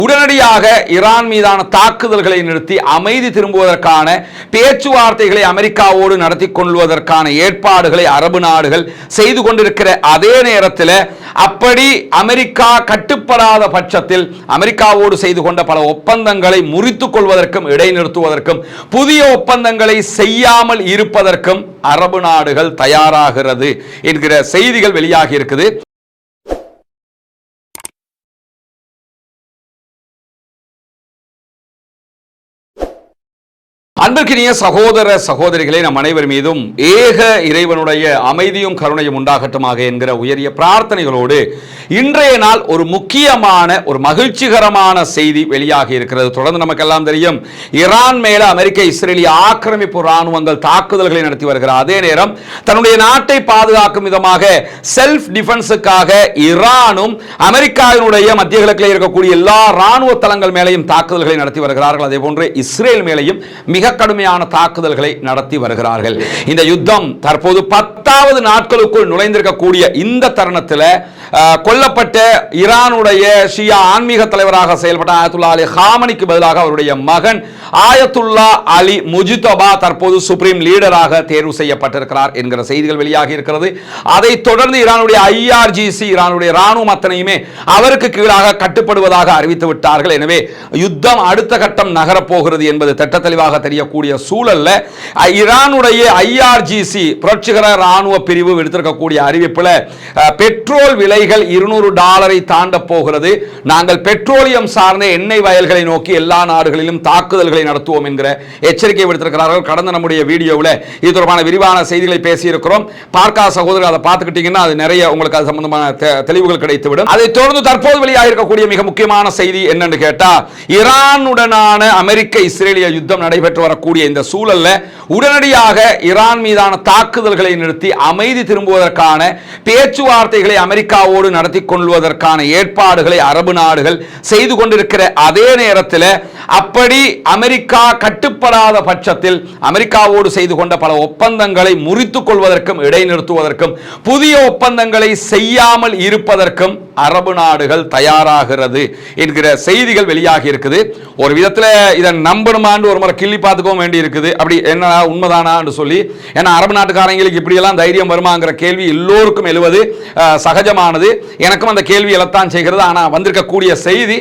உடனடியாக ஈரான் மீதான தாக்குதல்களை நிறுத்தி அமைதி திரும்புவதற்கான பேச்சுவார்த்தைகளை அமெரிக்காவோடு நடத்தி கொள்வதற்கான ஏற்பாடுகளை அரபு நாடுகள் செய்து கொண்டிருக்கிற அதே நேரத்தில் அப்படி அமெரிக்கா கட்டுப்படாத பட்சத்தில் அமெரிக்காவோடு செய்து கொண்ட பல ஒப்பந்தங்களை முறித்துக் கொள்வதற்கும் இடைநிறுத்துவதற்கும் புதிய ஒப்பந்தங்களை செய்யாமல் இருப்பதற்கும் அரபு நாடுகள் தயாராகிறது என்கிற செய்திகள் வெளியாகி இருக்குது. அன்பிற்கினிய சகோதர சகோதரிகளே, நம் அனைவர் மீதும் ஏக இறைவனுடைய அமைதியும் கருணையும் உண்டாகட்டுமாக என்கிற உயரிய பிரார்த்தனைகளோடு இன்றைய நாள் ஒரு முக்கியமான ஒரு மகிழ்ச்சிகரமான செய்தி வெளியாகி இருக்கிறது. தொடர்ந்து நமக்கெல்லாம் தெரியும், ஈரான் மேல அமெரிக்க இஸ்ரேலிய ஆக்கிரமிப்பு ராணுவங்கள் தாக்குதல்களை நடத்தி வருகிறார். அதே நேரம் தன்னுடைய நாட்டை பாதுகாக்கும் விதமாக செல்ஃப் டிஃபென்ஸுக்காக ஈரானும் அமெரிக்காவினுடைய மத்திய கிழக்கில் இருக்கக்கூடிய எல்லா ராணுவ தளங்கள் மேலையும் தாக்குதல்களை நடத்தி வருகிறார்கள். அதே போன்று இஸ்ரேல் மேலையும் மிக கடுமையான தாக்குதல்களை நடத்தி வருகிறார்கள். இந்த யுத்தம் தற்போது 10வது நாட்களுக்குள் நுழைந்திருக்கக்கூடிய இந்த தருணத்தில் கொல்லப்பட்ட ஈரானுடைய ஷியா ஆன்மீக தலைவராக செயல்பட்ட ஆயத்துல்லா அலி ஹாமனிக்கு பதிலாக அவருடைய மகன் ஆயத்துல்லா அலி முஜ்தபா தற்போது சுப்ரீம் லீடராக தேர்வு செய்யப்பட்டிருக்கிறார் என்கிற செய்திகள் வெளியாகி இருக்கிறது. அதைத் தொடர்ந்து ஈரானுடைய IRGC ஈரானுடைய ராணுவம் அத்தனையுமே அவருக்கு கீழாக கட்டுப்படுவதாக அறிவித்து விட்டார்கள். எனவே யுத்தம் அடுத்த கட்டம் நகரப்போகிறது என்பது திட்ட தெளிவாக தெரியக்கூடிய சூழல்ல ஈரானுடைய IRGC புரட்சிகர ராணுவ பிரிவு எடுத்திருக்கக்கூடிய அறிவிப்பில் பெட்ரோல் விலைகள் $200 தாண்ட போகிறது. நாங்கள் பெட்ரோலியம் சார்ந்த எண்ணெய் வயல்களை நோக்கி எல்லா நாடுகளிலும் தாக்குதல்களை நடத்துவோம் என்கிற எச்சரிக்கை விடுத்திருக்கிறார்கள். கடந்த நம்முடைய வீடியோவில் இது தொடர்பான விரிவான செய்திகளை பேசியிருக்கிறோம். பார்க்காத சகோதரர்கள் அதை பார்த்துக்கிட்டீங்கன்னா அது நிறைய உங்களுக்கு அது சம்பந்தமான தெளிவுகள் கிடைத்துவிடும். அதை தொடர்ந்து தற்போது வெளியாக இருக்கக்கூடிய மிக முக்கியமான செய்தி என்னன்னு கேட்டா, ஈரானுடனான அமெரிக்க இஸ்ரேலிய யுத்தம் நடைபெற்று வரக்கூடிய இந்த சூழல்ல உடனடியாக ஈரான் மீதான தாக்குதல்களை நிறுத்தி அமைதி திரும்புவதற்கான பேச்சுவார்த்தைகளை அமெரிக்காவோடு நடத்தி கொள்வதற்கான ஏற்பாடுகளை அரபு நாடுகள் செய்து கொண்டிருக்கிற அதே நேரத்தில் அப்படி அமெரிக்கா கட்டுப்படாத பட்சத்தில் அமெரிக்காவோடு செய்து கொண்ட பல ஒப்பந்தங்களை முறித்துக் கொள்வதற்கும் இடைநிறுத்துவதற்கும் புதிய ஒப்பந்தங்களை செய்யாமல் இருப்பதற்கும் அரபு நாடுகள் தயாராகிறது என்கிற செய்திகள் வெளியாகி இருக்குது. ஒரு விதத்தில் இதை நம்பணுமான்னு ஒரு முறை கிள்ளி பார்த்துக்கவும் வேண்டி இருக்குது. அப்படி என்ன உண்மைதானான்னு சொல்லி, ஏன்னா அரபு நாட்டுக்காரங்களுக்கு இப்படியெல்லாம் தைரியம் வருமாங்கிற கேள்வி எல்லோருக்கும் எழுவது சகஜமானது. எனக்கும் அந்த கேள்வி எழத்தான் செய்கிறது. ஆனால் வந்திருக்கக்கூடிய செய்தி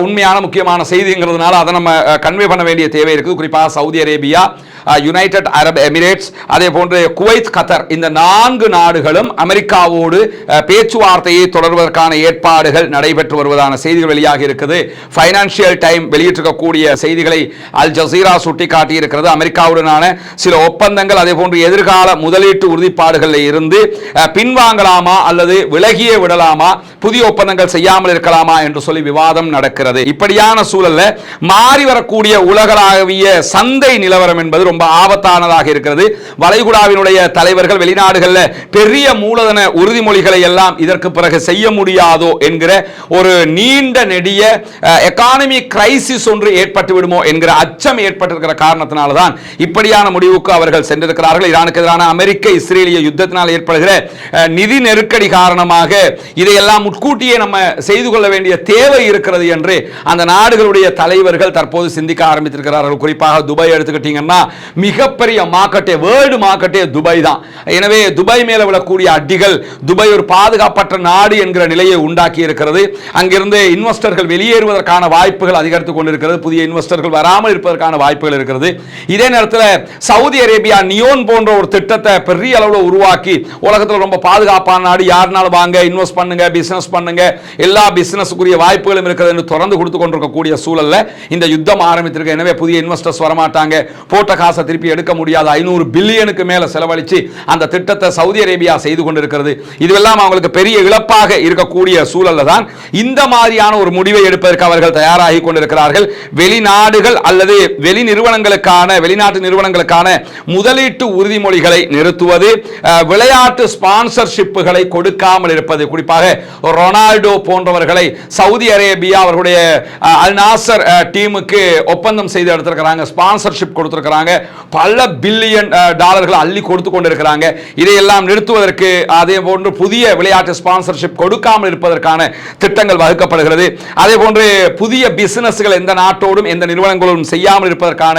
உண்மையான முக்கியமான செய்திங்கிறதுனால அதை நம்ம கன்வே பண்ண வேண்டிய தேவை இருக்குது. குறிப்பாக Saudi Arabia, United Arab Emirates, அதே போன்று குவைத், கத்தர், இந்த 4 நாடுகளும் அமெரிக்காவோடு பேச்சுவார்த்தையை தொடர்வதற்கான ஏற்பாடுகள் நடைபெற்று வருவதான செய்திகள் வெளியாக இருக்குது. ஃபைனான்சியல் டைம் வெளியிட்டிருக்கக்கூடிய செய்திகளை அல் ஜசீரா சுட்டிக்காட்டி இருக்கிறது. அமெரிக்காவுடனான சில ஒப்பந்தங்கள் அதே போன்று எதிர்கால முதலீட்டு உறுதிப்பாடுகளில் இருந்து பின்வாங்கலாமா அல்லது விலகியே விடலாமா, புதிய ஒப்பந்தங்கள் செய்யாமல் இருக்கலாமா என்று சொல்லி விவாதம் நடக்கிறது. இப்படியான சூழல்ல மாறி வரக்கூடிய உலகளாவிய சந்தை நிலவரம் என்பது ரொம்ப ஆபத்தானதாக இருக்கிறது. வளைகுடாவினுடைய தலைவர்கள் வெளிநாடுகளில் பெரிய மூலதன உறுதிமொழிகளை எல்லாம் இதற்கு பிறகு செய்ய முடியாதோ என்கிற ஒரு நீண்ட நெடிய எக்கானமி கிரைசிஸ் ஒன்று ஏற்பட்டு விடுமோ என்கிற அச்சம் ஏற்பட்டிருக்கிற காரணத்தினால்தான் இப்படியான முடிவுக்கு அவர்கள் சென்றிருக்கிறார்கள். ஈரானுக்கு எதிரான அமெரிக்க இஸ்ரேலிய யுத்தத்தினால் ஏற்படுகிற நிதி நெருக்கடி காரணமாக இதையெல்லாம் முன்கூட்டியே நம்ம செய்து கொள்ள வேண்டிய தேவை இருக்கிறது என்று அந்த நாடுகளுடைய தலைவர்கள் தற்போது சிந்திக்க ஆரம்பித்திருக்கிறார்கள். குறிப்பாக துபாய் எடுத்துக்கிட்டீங்கன்னா மிகப்பெரிய மார்க்கெட்டே, வேர்ல்டு மார்க்கெட்டே துபாய் தான். எனவே துபாய் மேல விழக்கூடிய அடிகள் துபாய் ஒரு பாதுகாப்பற்ற நாடு என்கிற நிலையை உண்டாக்கி இருக்கிறது. அங்கிருந்து இன்வெஸ்டர்கள் வெளியேறுவதற்கான வாய்ப்புகள் அதிகரித்துக் கொண்டிருக்கிறது. புதிய இன்வெஸ்டர்கள் வராமல் இருப்பதற்கான வாய்ப்புகள் இருக்கிறது. இதே நேரத்தில் சவுதி அரேபியா நியோன் போன்ற ஒரு திட்டத்தை பெரிய அளவில் உருவாக்கி உலகத்தில் ரொம்ப பாதுகாப்பான நாடு, யாருனாலும் வாங்க, இன்வெஸ்ட் பண்ணுங்க, பிசினஸ் பண்ணுங்க, எல்லா பிசினஸுக்குரிய வாய்ப்புகளும் இருக்கிறது என்று தொடர்ந்து கொடுத்து கொண்டிருக்கக்கூடிய சூழல்ல இந்த யுத்தம் ஆரம்பித்திருக்கு. எனவே புதிய இன்வெஸ்டர்ஸ் வரமாட்டாங்க, போட்ட காசை திருப்பி எடுக்க முடியாது. 500 பில்லியனுக்கு மேல செலவழிச்சு அந்த திட்டத்தை சவுதி அரேபியா செய்து கொண்டிருக்கிறது. இதுவெல்லாம் அவங்களுக்கு பெரிய இழப்பாக இருக்கக்கூடிய சூழல்ல தான் இந்த மாதிரியான ஒரு முடிவை எடுப்பதற்கு அவர்கள் தயாராகி கொண்டிருக்கிறார்கள். வெளிநாடுகள் அல்லது வெளி நிறுவனங்களுக்கான, வெளிநாட்டு நிறுவனங்களுக்கான முதலீட்டு உறுதிமொழிகளை நிறுத்துவது, விளையாட்டு ஸ்பான்சர்ஷிப்புகளை கொடுக்காமல் இருப்பது, குறிப்பாக ரொனால்டோ போன்றவர்களை சவுதி அரேபியா அவர்களுடைய அல் நாசர் டீமுக்கு ஒப்பந்தம் செய்து எடுத்திருக்கிறாங்க, ஸ்பான்சர்ஷிப் கொடுத்திருக்கிறாங்க, பல பில்லியன் டாலர்கள் அள்ளி கொடுத்து கொண்டிருக்கிறாங்க. இதையெல்லாம் நிறுத்துவதற்கு, அதே போன்று புதிய விளையாட்டு ஸ்பான்சர்ஷிப் கொடுக்காமல் இருப்பதற்கான திட்டங்கள் வகுக்கப்படுகிறது. அதே போன்று புதிய பிசினஸ்கள் எந்த நாட்டோடும் எந்த நிறுவனங்களோடும் செய்யாமல் இருப்பதற்கான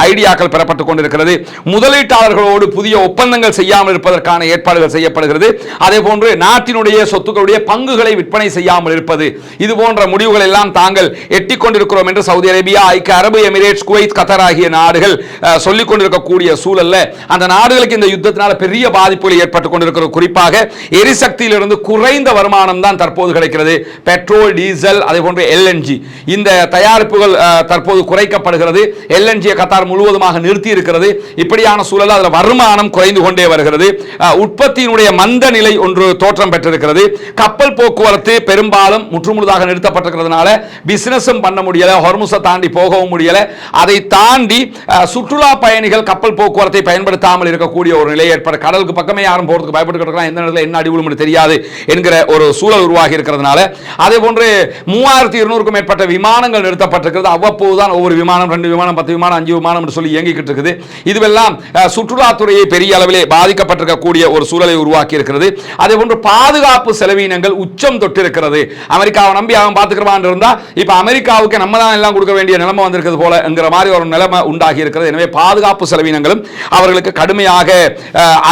ஐடியாக்கள் பெறப்பட்டுக் கொண்டிருக்கிறது. முதலீட்டாளர்களோடு புதிய ஒப்பந்தங்கள் செய்யாமல் இருப்பதற்கான ஏற்பாடுகள் செய்யப்படுகிறது. அதே போன்று நாட்டினுடைய சொத்துக்களுடைய பங்குகளை விற்பனை செய்யாமல் இருப்பது, இது போன்ற முடிவுகள் எல்லாம் தாங்கள் எட்டிக் கொண்டிருக்கிறோம் என்று சவுதி அரேபியா, ஐக்கிய அரபு எமிரேட்ஸ், குவைத், கத்தார் ஆகிய நாடுகள் சொல்லிக் கொண்டிருக்கக்கூடிய சூழல்ல அந்த நாடுகளுக்கு இந்த யுத்தத்தினால் பெரிய பாதிப்புகள் ஏற்பட்டுக் கொண்டிருக்கிறது. குறிப்பாக எரிசக்தியிலிருந்து குறைந்த வருமானம் தான் தற்போது கிடைக்கிறது. பெட்ரோல், டீசல், அதே போன்று எல்என்ஜி இந்த தயாரிப்புகள் தற்போது குறைக்கப்படுகிறது. எல்என்ஜியை கத்தார் முழுவதுமாக நிறுத்தி இருக்கிறது. இப்படியான சூழல் அதில் வருமானம் குறைந்து கொண்டே வருகிறது. உற்பத்தியினுடைய மந்த நிலை ஒன்று தோற்றம் பெற்றிருக்கிறது. கப்பல் போக்குவரத்து பெரும்பாலும் முற்றுமுழுதாக நிறுத்தப்பட்டிருக்கிறதுனால பிசினஸும் பண்ண முடியல, ஹொர்முஸை தாண்டி போகவும் முடியல. அதை தாண்டி சுற்றுலா பயணிகள் கப்பல் போக்குவரத்தை பயன்படுத்தாமல் இருக்கக்கூடிய ஒரு நிலை ஏற்பட, கடலுக்கு பக்கமே யாரும் போறதுக்கு பயப்பட்டு இருக்கலாம், எந்த நேரத்தில் என்ன அடிவுளும் தெரியாது என்கிற ஒரு சூழல் உருவாகி இருக்கிறதுனால அதே போன்று 3200க்கும் மேற்பட்ட விமானங்கள் நிறுத்தப்பட்டிருக்கிறது. அவ்வப்போதுதான் ஒவ்வொரு விமானம், 2 விமானம், 10 விமானம், 5 விமானம் என்று சொல்லி இயங்கிக்கிட்டு இருக்குது. இதுவெல்லாம் சுற்றுலாத்துறையை பெரிய அளவிலே பாதிக்கப்பட்டிருக்கக்கூடிய ஒரு சூழலை உருவாக்கி இருக்கிறது. அதே போன்று பாதுகாப்பு செலவினங்கள் உச்சம் தொட்டிருக்கிறது. அமெரிக்காவை நம்பி அவன் பார்த்துக்கிறவான் இருந்தா இப்ப அமெரிக்காவுக்கு நம்ம தான் எல்லாம் கொடுக்க வேண்டிய நிலைமை வந்திருக்கிறது போல என்கிற மாதிரி ஒரு நிலைமை உண்டாகி இருக்கிறது. எனவே பாதுகாப்பு செலவினங்களும் அவர்களுக்கு கடுமையாக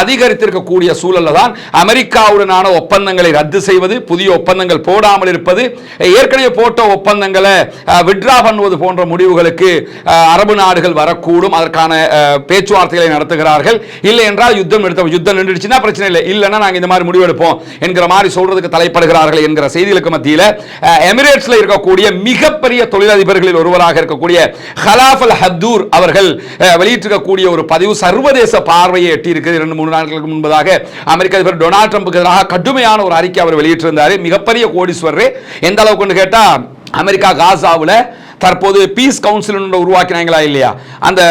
அதிகரித்திருக்கக்கூடிய சூழல்ல தான் அமெரிக்காவுடனான ஒப்பந்தங்களை ரத்து செய்வது, புதிய ஒப்பந்தங்கள் போடாமல் இருப்பது, ஏற்கனவே போட்ட ஒப்பந்தங்களை வித்ட்ரா பண்ணுவது போன்ற முடிவுகளுக்கு அரபு நாடுகள் வரக்கூடும். அதற்கான பேச்சுவார்த்தைகளை நடத்துகிறார்கள். இல்லை என்றால் யுத்தம் நின்றுச்சுன்னா பிரச்சனை இல்லை, இல்லைன்னா நாங்கள் இந்த மாதிரி முடிவெடுப்போம் என்கிற மாதிரி சொல்றதுக்கு தலைப்படுகிறார்கள் என்கிற செய்திகளுக்கு மத்தியில் எமிரேட்ஸ்ல இருக்கக்கூடிய மிகப்பெரிய தொழிலதிபர்களில் ஒருவராக இருக்கக்கூடிய ஹலாஃப் அல் ஹத்தூர் அவர்கள் வெளியிட்டிருக்கக்கூடிய ஒரு பதிவு சர்வதேச பார்வையை எட்டி இருக்கிறது. 2-3 நாட்களுக்கு முன்பதாக அமெரிக்க அதிபர் டொனால்ட் ட்ரம்புக்கு எதிராக கடுமையான ஒரு அறிக்கை அவர் வெளியிட்டிருந்தார். மிகப்பெரிய கோடீஸ்வரர். எந்த அளவுக்கு கேட்டா அமெரிக்கா காசாவில் தற்போது பீஸ் கவுன்சில் உருவாக்கினாங்களா இல்லையா, அந்த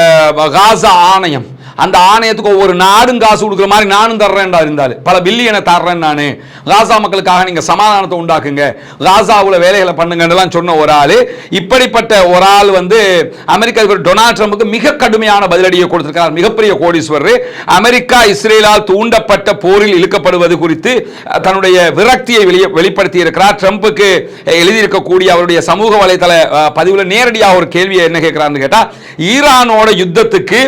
காசா ஆணையம், அந்த ஆணையத்துக்கு ஒவ்வொரு நாடும் காசு கொடுக்குற மாதிரி நானும் தர்றேன் இருந்தாலும் பல பில்லியனை தர்றேன் நான், காசா மக்களுக்காக நீங்க சமாதானத்தை உண்டாக்குங்க, காசாவுல வேலைகளை பண்ணுங்கன்னு சொன்ன ஒரு ஆள், இப்படிப்பட்ட ஒரு ஆள் அமெரிக்க அதிபர் டொனால்ட் ட்ரம்புக்கு மிக கடுமையான பதிலடியை கொடுத்திருக்கிறார். மிகப்பெரிய கோடீஸ்வரர். அமெரிக்கா இஸ்ரேலால் தூண்டப்பட்ட போரில் இழுக்கப்படுவது குறித்து தன்னுடைய விரக்தியை வெளிப்படுத்தி இருக்கிறார். ட்ரம்புக்கு எழுதியிருக்கக்கூடிய அவருடைய சமூக வலைதள பதிவுல நேரடியாக ஒரு கேள்வியை என்ன கேட்கிறான்னு கேட்டா, ஈரானோட யுத்தத்துக்கு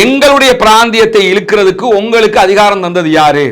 எங்களுடைய பிராந்தியத்தை இழுக்கிறதுக்கு உங்களுக்கு அதிகாரம் தந்தது யாரு?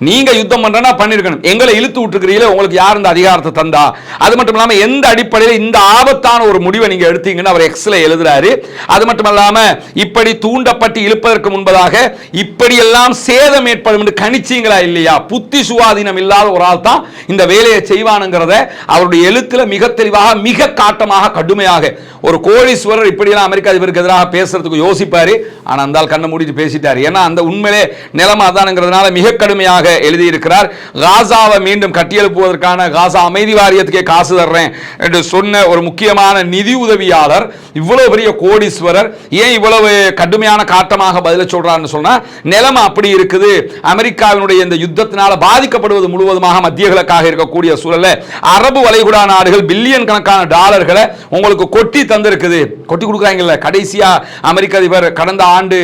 நீங்க யுத்தம் பண்றனா பண்ணிருக்கணும், எங்களை இழுத்து விட்டுருக்கிறீங்களே, உங்களுக்கு யார் இந்த அதிகாரத்தை தந்தா? அது மட்டும் இல்லாம எந்த அடிப்படையில் இந்த ஆபத்தான ஒரு முடிவை நீங்க எடுத்தீங்கன்னு அவர் எக்ஸ்ல எழுதுறாரு. அது மட்டும் இல்லாம இப்படி தூண்டப்பட்டு இழுப்பதற்கு முன்பதாக இப்படியெல்லாம் சேதம் ஏற்படும் என்று கணிச்சீங்களா இல்லையா? புத்தி சுவாதீனம் இல்லாத ஒரு ஆள் தான் இந்த வேலையை செய்வானுங்கிறத அவருடைய எழுத்துல மிக தெளிவாக, மிக காட்டமாக, கடுமையாக ஒரு கோடீஸ்வரர் இப்படியெல்லாம் அமெரிக்க அதிபருக்கு எதிராக பேசுறதுக்கு யோசிப்பாரு. ஆனா அந்த கண்ணை மூடிட்டு பேசிட்டாரு. ஏன்னா அந்த உண்மையிலே நிலைமை அதானுங்கிறதுனால மிக கடுமையாக எழுதியிருக்கிறார். காசாவை மீண்டும் கட்டியெழுப்புவதற்கான காசா அமைதி வாரியத்துக்கே காசு தர்றேன் என்று சொன்ன ஒரு முக்கியமான நிதி உதவியாளர், இவ்வளவு பெரிய கோடீஸ்வரர், ஏன் இவ்வளவு கடுமையான காட்டமாக பதில சொல்றாருன்னு சொன்னா, நிலைமை அப்படி இருக்குது. அமெரிக்காவினுடைய இந்த யுத்தத்தினால பாதிக்கப்படுவது முழுவதுமாக மத்திய கிழக்காக இருக்கக்கூடிய சூழல்ல அரபு வளைகுடா நாடுகள் பில்லியன் கணக்கான டாலர்களை உங்களுக்கு கொட்டி தந்திருக்குது. கொட்டி கொடுக்குறாங்கல்ல. கடைசியா அமெரிக்க அதிபர் கடந்த ஆண்டு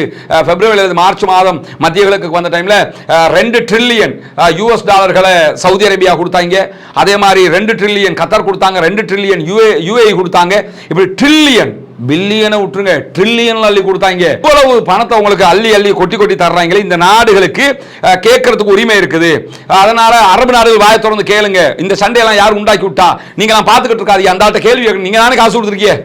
பிப்ரவரி மார்ச் மாதம் மத்திய கிழக்கு வந்த டைம்ல 2 ட்ரில்லியன் யூஎஸ் டாலர்களை சவுதி அரேபியா கொடுத்தாங்க. அதே மாதிரி 2 ட்ரில்லியன் கத்தார் கொடுத்தாங்க, 2 ட்ரில்லியன் யுஏஇ கொடுத்தாங்க. இப்படி ட்ரில்லியன், பில்லியனை விட்டுருங்க, ட்ரில்லியன் அள்ளி கொடுத்தாங்க. இவ்வளவு பணத்தை உங்களுக்கு அள்ளி அள்ளி கொட்டி கொட்டி தர்றாங்களே, இந்த நாடுகளுக்கு கேட்கறதுக்கு உரிமை இருக்குது. அதனால அரபு நாடுகள் வாயை திறந்து கேளுங்க, இந்த சண்டையெல்லாம் யார் உண்டாக்கி விட்டா? நீங்க நான் பார்த்துக்கிட்டு இருக்காது, அந்த ஆள்கிட்ட கேள்வி நீங்க தானே காசு கொடுத்துருக்கீங்க.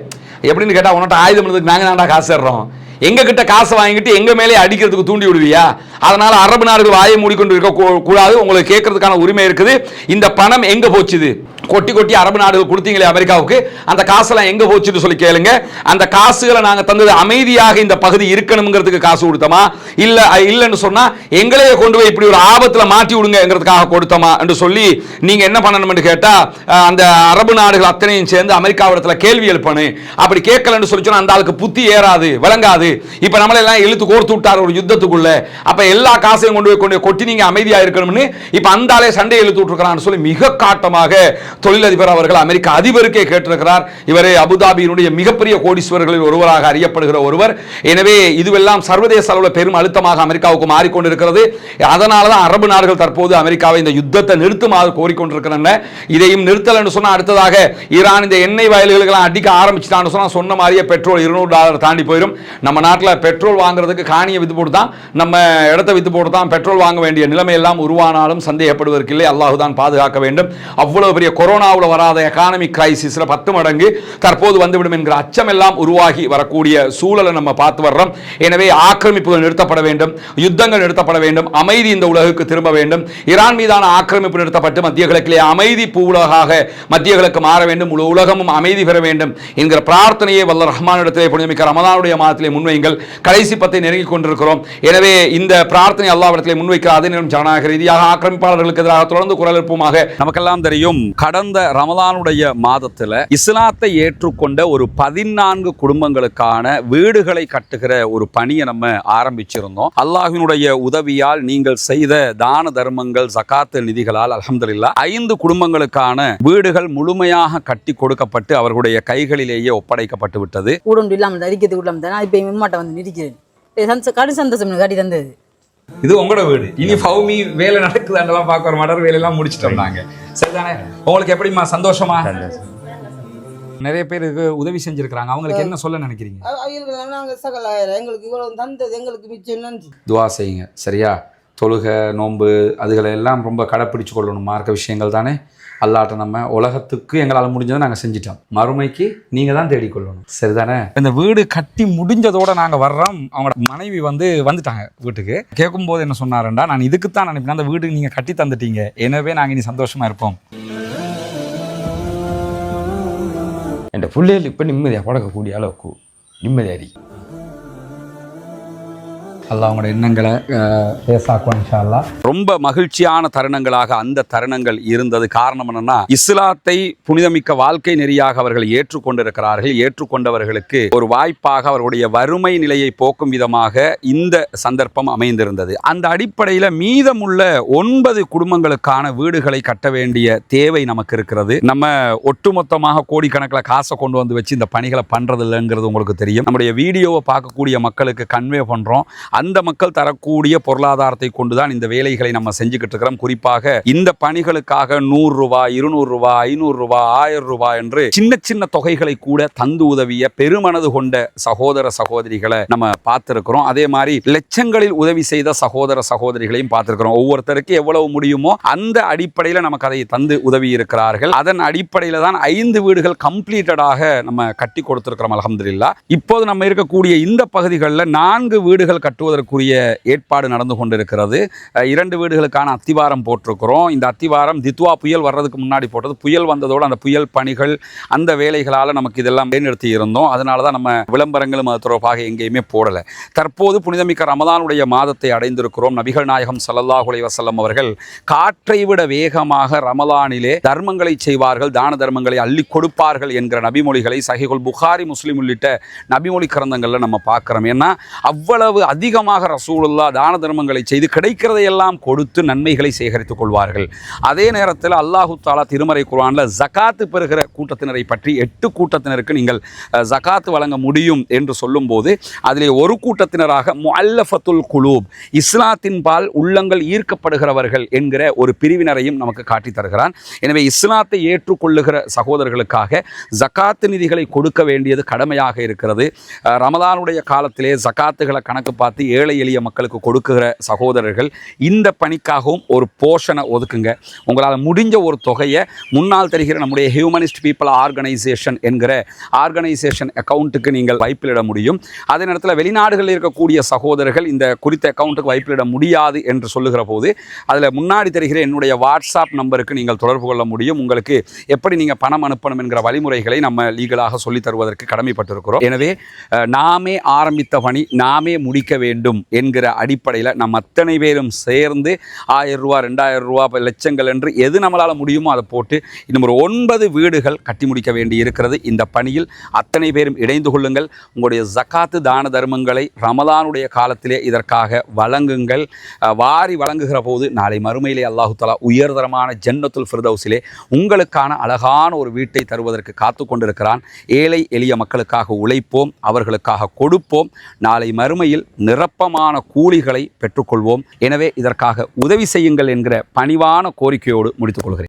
எப்படின்னு கேட்டா, உன்கிட்ட ஆயுதம் இருந்ததுக்கு நாங்க தான்டா காசு தர்றோம், எங்க கிட்ட காசை வாங்கிட்டு எங்க மேலே அடிக்கிறதுக்கு தூண்டி விடுவியா? அதனால அரபு நாடுகள் வாயை மூடிக்கொண்டு இருக்க கூடாது, உங்களுக்கு கேட்கறதுக்கான உரிமை இருக்குது. இந்த பணம் எங்க போச்சுது? கொட்டி கொட்டி அரபு நாடுகள் கொடுத்தீங்களே அமெரிக்காவுக்கு, அந்த காசெல்லாம் எங்க போச்சுன்னு சொல்லி கேளுங்க. அந்த காசுகளை நாங்க தந்தது அமைதியாக இந்த பகுதி இருக்கணுங்கிறதுக்கு காசு கொடுத்தோமா, இல்லன்னு சொன்னா எங்களையே கொண்டு போய் இப்படி ஒரு ஆபத்துல மாட்டி விடுங்கிறதுக்காக கொடுத்தோமா என்று சொல்லி நீங்க என்ன பண்ணணும்னு கேட்டா, அந்த அரபு நாடுகள் அத்தனையும் சேர்ந்து அமெரிக்காவிடத்துல கேள்வி எழுப்பணும். அப்படி கேட்கலன்னு சொல்லி சொன்னா அந்த ஆளுக்கு புத்தி ஏறாது, விளங்காது. இப்ப நம்மள எல்லாம் இழுத்து கோர்த்து விட்டார் ஒரு யுத்தத்துக்குள்ள. அப்ப எல்லா காசையும் கொண்டு போய் கொட்டி நீங்க அமைதியா இருக்கணும்னு இப்ப அந்த ஆளே சண்டையை இழுத்து விட்டுருக்கான்னு சொல்லி மிக காட்டமாக தொழிலதிபர் அவர்கள் அமெரிக்க அதிபருக்கே கேட்டிருக்கிறார். இவரே அபுதாபியினுடைய மிகப்பெரிய கோடீஸ்வரர்களில் ஒருவராக அறியப்படுகிற ஒருவர். எனவே இதுவெல்லாம் சர்வதேச அளவில் பெரும் அழுத்தமாக அமெரிக்காவுக்கு மாறிக்கொண்டிருக்கிறது. அதனால தான் அரபு நாடுகள் தற்போது அமெரிக்காவை இந்த யுத்தத்தை நிறுத்துமாறு கோரிக்கொண்டிருக்கின்றன. இதையும் நிறுத்தலன்னு சொன்னா அடுத்ததாக ஈரான் இந்த எண்ணெய் வயல்களுக்கெல்லாம் அடிக்க ஆரம்பிச்சுட்டான்னு சொன்னா சொன்ன மாதிரியே பெட்ரோல் $200 தாண்டி போயிடும். நம்ம நாட்டில் பெட்ரோல் வாங்குறதுக்கு காணியை வித்து போட்டு தான், நம்ம இடத்தை வித்து போட்டு தான் பெட்ரோல் வாங்க வேண்டிய நிலைமை எல்லாம் உருவானாலும் சந்தேகப்படுவதற்கு இல்லை. அல்லாஹ் தான் பாதுகாக்க வேண்டும். அவ்வளவு பெரிய கொரோனாவில் வராத எகானமிக் கிரைசிஸ்ல 10 மடங்கு தற்போது வந்துவிடும் என்கிற அச்சம் எல்லாம் உருவாகி வரக்கூடிய சூழலை நம்ம பார்த்து வர்றோம். எனவே ஆக்கிரமிப்புகள் நிறுத்தப்பட வேண்டும், யுத்தங்கள் நிறுத்தப்பட வேண்டும், அமைதி இந்த உலகுக்கு திரும்ப வேண்டும். ஈரான் மீதான ஆக்கிரமிப்பு நிறுத்தப்பட்டு மத்திய கிழக்கிலே அமைதி பூவுலகாக மத்திய கிழக்கு மாற வேண்டும், முழு உலகமும் அமைதி பெற வேண்டும் என்கிற பிரார்த்தனையை வல்ல ரஹ்மானிடத்திலே புனிதமிக்க ரமலானுடைய மாதத்திலே முன்வைங்கள். கடைசி 10 நெருங்கிக் கொண்டிருக்கிறோம். எனவே இந்த பிரார்த்தனை அல்லாஹ்விடத்திலே முன்வைக்கிற அதே நேரம் ஜனநாயக ரீதியாக ஆக்கிரமிப்பாளர்களுக்கு எதிராக தொடர்ந்து குரல் எழுப்புமாக. நமக்கெல்லாம் தெரியும், கடந்த ரமலானுடைய மாதத்தில் இஸ்லாத்தை ஏற்றுக்கொண்ட ஒரு 14 குடும்பங்களுக்கான வீடுகளை கட்டுகிற ஒரு பணியை நம்ம ஆரம்பிச்சிருந்தோம். அல்லாஹ்வினுடைய உதவியால் நீங்கள் செய்த தான தர்மங்கள், ஜகாத் நிதிகளால் அல்ஹம்துலில்லாஹ் 5 குடும்பங்களுக்கான வீடுகள் முழுமையாக கட்டி கொடுக்கப்பட்டு அவர்களுடைய கைகளிலேயே ஒப்படைக்கப்பட்டு விட்டது. இது உங்களோட வீடு. இனி ஃபௌமி வேலை நடக்குதாண்டெல்லாம் பார்க்குற மடர் வேலையெல்லாம் முடிச்சுட்டோம் நாங்க. சரிதானே? உங்களுக்கு எப்படிமா சந்தோஷமா? நிறைய பேருக்கு உதவி செஞ்சிருக்கிறாங்க. அவங்களுக்கு என்ன சொல்ல நினைக்கிறீங்க? துவா செய்யுங்க. சரியா? தொழுகை, நோன்பு அதுகளை எல்லாம் ரொம்ப கடைப்பிடிச்சு கொள்ளணும். மார்க்க விஷயங்கள் தானே. அல்லாட்ட நம்ம உலகத்துக்கு எங்களால் முடிஞ்சதை நாங்கள் செஞ்சிட்டோம். மறுமைக்கு நீங்கள் தான் தேடிக்கொள்ளணும். சரிதானே? இந்த வீடு கட்டி முடிஞ்சதோடு நாங்கள் வர்றோம். அவங்களோட மனைவி வந்துட்டாங்க வீட்டுக்கு. கேட்கும்போது என்ன சொன்னாருண்டா, நான் இதுக்குத்தான் நினைப்பேன், அந்த வீடு நீங்கள் கட்டி தந்துட்டீங்க, எனவே நாங்கள் இனி சந்தோஷமாக இருப்போம். என் பிள்ளைகள் இப்போ நிம்மதியாக பழக்கக்கூடிய அளவுக்கு நிம்மதியாரி அல்லாஹ் அவங்களோட எண்ணங்களை பேசாக்குவான் இன்ஷா அல்லாஹ். ரொம்ப மகிழ்ச்சியான தருணங்களாக அந்த தருணங்கள் இருந்தது. காரணம் என்னன்னா, இஸ்லாத்தை புனிதமிக்க வாழ்க்கை நெறியாக அவர்கள் ஏற்றுக்கொண்டிருக்கிறார்கள். ஏற்றுக்கொண்டவர்களுக்கு ஒரு வாய்ப்பாக அவர்களுடைய வறுமை நிலையை போக்கும் விதமாக இந்த சந்தர்ப்பம் அமைந்திருந்தது. அந்த அடிப்படையில் மீதமுள்ள 9 குடும்பங்களுக்கான வீடுகளை கட்ட வேண்டிய தேவை நமக்கு இருக்கிறது. நம்ம ஒட்டுமொத்தமாக கோடிக்கணக்கில் காசை கொண்டு வந்து வச்சு இந்த பணிகளை பண்றது இல்லைங்கிறது உங்களுக்கு தெரியும். நம்முடைய வீடியோவை பார்க்கக்கூடிய மக்களுக்கு கன்வே பண்றோம். அந்த மக்கள் தரக்கூடிய பொருளாதாரத்தை கொண்டுதான் இந்த வேலைகளை நம்ம செஞ்சுக்கிட்டு இருக்கிறோம். குறிப்பாக இந்த பணிகளுக்காக $100, $200, $500, $1000 என்று சின்ன சின்ன தொகைகளை கூட தந்து உதவிய பெருமனது கொண்ட சகோதர சகோதரிகளை நம்ம பார்த்திருக்கிறோம். அதே மாதிரி லட்சங்களில் உதவி செய்த சகோதர சகோதரிகளையும் பார்த்திருக்கிறோம். ஒவ்வொருத்தருக்கு எவ்வளவு முடியுமோ அந்த அடிப்படையில் நமக்கு அதை தந்து உதவி இருக்கிறார்கள். அதன் அடிப்படையில் தான் 5 வீடுகள் கம்ப்ளீட்டடாக நம்ம கட்டி கொடுத்திருக்கிறோம் அல்ஹம்துலில்லாஹ். இப்போது நம்ம இருக்கக்கூடிய இந்த பகுதிகளில் 4 வீடுகள் கட்டுவதற்குரிய ஏற்பாடு நடந்து கொண்டிருக்கிறது. 2 வீடுகளுக்கான அத்திவாரம் போட்டிருக்கிறோம். இந்த அத்திவாரம் தித்வா புயல் வர்றதுக்கு முன்னாடி போட்டது. புயல் வந்ததோடு அந்த புயல் பணிகள் அந்த வேலைகளால் நமக்கு இதெல்லாம் நிறுத்தி இருந்தோம். அதனால தான் நம்ம விளம்பரங்களும் அது தொடர்பாக எங்கேயுமே போடலை. தற்போது புனிதமிக்க ரமலானுடைய மாதத்தை அடைந்திருக்கிறோம். நபிகள் நாயகம் ஸல்லல்லாஹு அலைஹி வஸல்லம் அவர்கள் காற்றை விட வேகமாக ரமலானிலே தர்மங்களை செய்வார்கள், தான தர்மங்களை அள்ளி கொடுப்பார்கள் என்கிற நபிமொழிகளை சஹீஹுல் புகாரி, முஸ்லிம் உள்ளிட்ட நபிமொழி கிரந்தங்களில் நம்ம பார்க்கிறோம். ஏன்னா அவ்வளவு அதிகமாக ரசூலுல்லாஹ் தான தர்மங்களை செய்து கிடைக்கிறதையெல்லாம் கொடுத்து நன்மைகளை சேகரித்துக் கொள்வார்கள். அதே நேரத்தில் அல்லாஹு தஆலா திருமறை குர்ஆன்ல ஜகாத்து பெறுகிற கூட்டத்தினரை பற்றி 8 கூட்டத்தினருக்கு நீங்கள் ஜகாத்து வழங்க முடியும் என்று சொல்லும்போது அதிலே ஒரு கூட்டத்தினராக முஅல்லஃபத்துல் குலூப், இஸ்லாத்தின் பால் உள்ளங்கள் ஈர்க்கப்படுகிறவர்கள் என்கிற ஒரு பிரிவினரையும் நமக்கு காட்டி தருகிறான். எனவே இஸ்லாத்தை ஏற்றுக்கொள்ளுகிற சகோதரர்களுக்காக ஜகாத்து நிதிகளை கொடுக்க வேண்டியது கடமையாக இருக்கிறது. ரமலானுடைய காலத்திலே ஜகாத்துகளை கணக்கு பார்த்து ஏழை எளிய மக்களுக்கு கொடுக்குகிற சகோதரர்கள் இந்த பணிக்காகவும் ஒரு போர்ஷனை ஒதுக்குங்க. உங்களால் முடிஞ்ச ஒரு தொகையை முன்னால் தெரிகிற நம்முடைய ஹியூமனிஸ்ட் பீப்புள் ஆர்கனைசேஷன் என்கிற ஆர்கனைசேஷன் அக்கௌண்ட்டுக்கு நீங்கள் வைப்பிலிட முடியும். அதே நேரத்தில் வெளிநாடுகளில் இருக்கக்கூடிய சகோதரர்கள் இந்த குறித்த அக்கௌண்ட்டுக்கு வைப்பிலிட முடியாது என்று சொல்லுகிற போது அதில் முன்னாடி தெரிகிற என்னுடைய வாட்ஸ்அப் நம்பருக்கு நீங்கள் தொடர்பு கொள்ள முடியும். உங்களுக்கு எப்படி நீங்கள் பணம் அனுப்பணும் என்கிற வழிமுறைகளை நம்ம லீகலாக சொல்லித் தருவதற்கு கடமைப்பட்டிருக்கிறோம். எனவே நாமே ஆரம்பித்த பணி நாமே முடிக்க வேண்டும் வேண்டும் என்கிற அடிப்படையில் நம்ம அத்தனை பேரும் சேர்ந்து 1000 ரூபா 2000 ரூபா லட்சங்கள் என்று எது நம்மளால் முடியுமோ அதை போட்டு இன்னும் ஒரு 9 வீடுகள் கட்டி முடிக்க வேண்டி இருக்கிறது. இந்த பணியில் அத்தனை பேரும் இணைந்து கொள்ளுங்கள். உங்களுடைய ஜகாத்து தான தர்மங்களை ரமலானுடைய காலத்திலே இதற்காக வழங்குங்கள். வாரி வழங்குகிற போது நாளை மறுமையிலே அல்லாஹு தஆலா உயர்தரமான ஜன்னத்துல் ஃபிர்தௌஸிலே உங்களுக்கான அழகான ஒரு வீட்டை தருவதற்கு காத்து கொண்டிருக்கிறான். ஏழை எளிய மக்களுக்காக உழைப்போம், அவர்களுக்காக கொடுப்போம். நாளை மறுமையில் நிரப்பமான கூலிகளை பெற்றுக்கொள்வோம். எனவே இதற்காக உதவி செய்யுங்கள் என்கிற பணிவான கோரிக்கையோடு முடித்துக் கொள்கிறேன்.